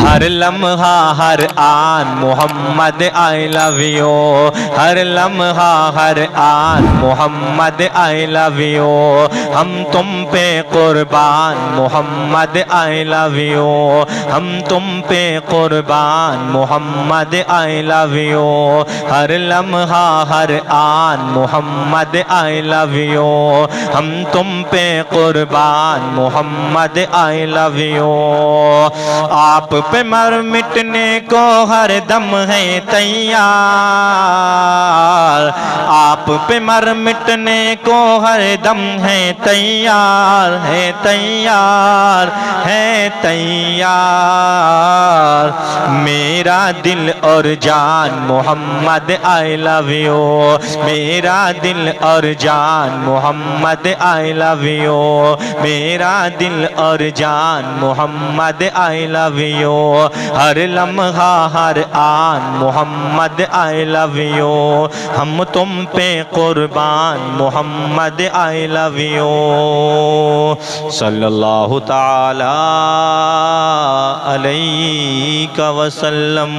हर लम्हा हर आन Mohammad I love you, हर लम्हा हर आन मोहम्मद आई लव यू, हम तुम पे कुर्बान मोहम्मद आई लव यू, हम तुम पे कुर्बान मोहम्मद आई लव यू, हर लम्हा हर आन मोहम्मद आई लव यू, हम तुम पे कुर्बान मोहम्मद आई लव यू। आप पे मर मिटने को हर दम है तैयार, आप पे मर मिटने को हर दम है तैयार, है तैयार, है तैयार। मेरा दिल और जान मोहम्मद आई लव यू, मेरा दिल और जान मोहम्मद आई लव यू, मेरा दिल और जान मोहम्मद आई लव यू, हर लम्हा हर आन मोहम्मद आई लव यू, हम तुम पे कुर्बान मोहम्मद आई लव यू। सल्लल्लाहु ताला अलैहि वसल्लम।